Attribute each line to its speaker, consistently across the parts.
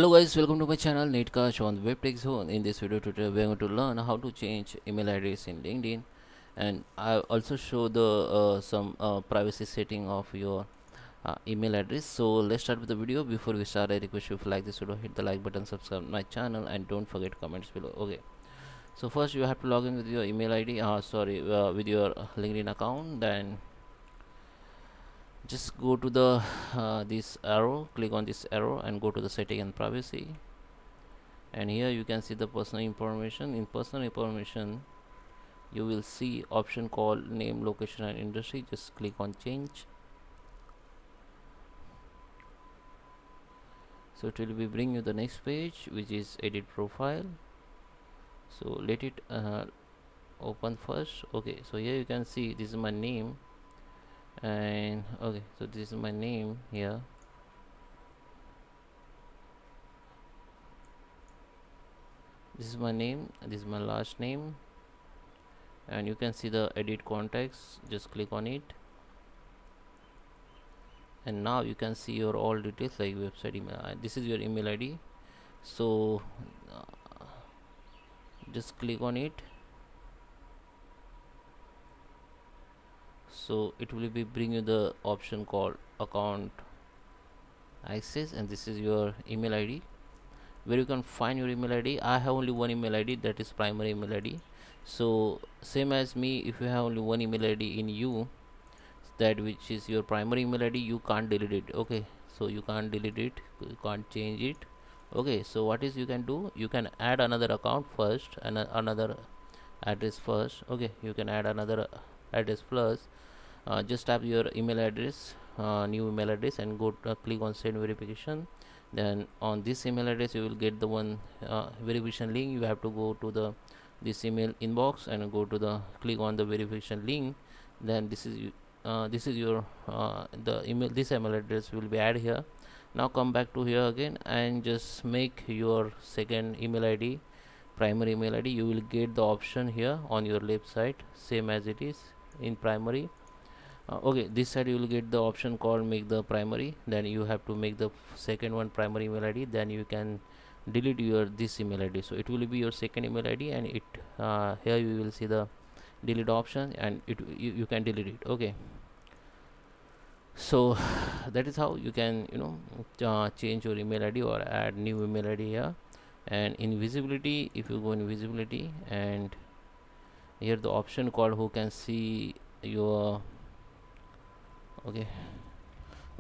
Speaker 1: Hello guys, welcome to my channel Netcash on Web Tech Zone. In this video tutorial we are going to learn how to change email address in LinkedIn, and I also show the some privacy setting of your email address. So let's start with the video. Before we start, I request you, if you like this video, hit the like button, subscribe my channel, and don't forget comments below. Okay, so first you have to log in with your email ID, with your LinkedIn account. Then just go to the this arrow, click on this arrow and go to the setting and privacy. And here you can see the personal information. In personal information you will see option called name, location and industry. Just click on change. So it will be bring you the next page, which is edit profile. So let it open first. Okay, so here you can see this is my name, and okay, so this is my name here. This is my name, this is my last name, and you can see the edit contacts. Just click on it, and now you can see your all details like website, email. This is your email ID. So just click on it. So it will be bring you the option called account access, and this is your email ID, where you can find your email ID. I have only one email ID, that is primary email ID. So same as me, if you have only one email ID in you, that which is your primary email ID, you can't delete it. Okay, so you can't delete it, you can't change it. Okay, so what is you can do, you can add another account first and another address first. Okay, you can add another address plus just type your email address, new email address, and go to, click on send verification. Then on this email address you will get the one verification link. You have to go to the this email inbox and go to the click on the verification link. Then this is your the email, this email address will be added here. Now come back to here again and just make your second email ID primary email ID. You will get the option here on your left side, same as it is in primary. Okay, this side you will get the option called make the primary. Then you have to make the second one primary email ID. Then you can delete your this email ID. So it will be your second email ID, and it here you will see the delete option, and you can delete it. Okay, so that is how you can change your email ID or add new email ID here. And in visibility, if you go in visibility, and here the option called who can see your okay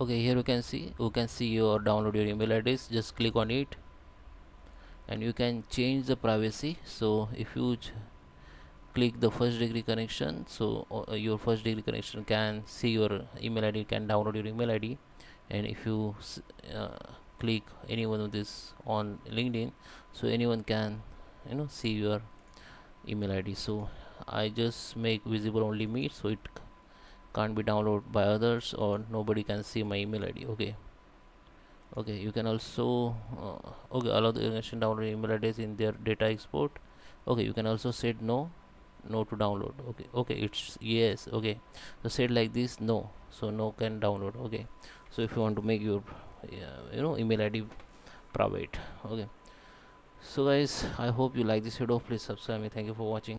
Speaker 1: here you can see who can see your download your email address. Just click on it and you can change the privacy. So if you click the first degree connection, so your first degree connection can see your email ID, can download your email ID. And if you click any one of this on LinkedIn, so anyone can see your email ID. So I just make visible only me, so it can't be downloaded by others, or nobody can see my email ID. Okay, you can also allow the organization download email address in their data export. Okay, you can also set no to download. Okay, it's yes. Okay, so set like this, no, so no can download. Okay, so if you want to make your email ID private. Okay, so guys, I hope you like this video. Please subscribe me. Thank you for watching.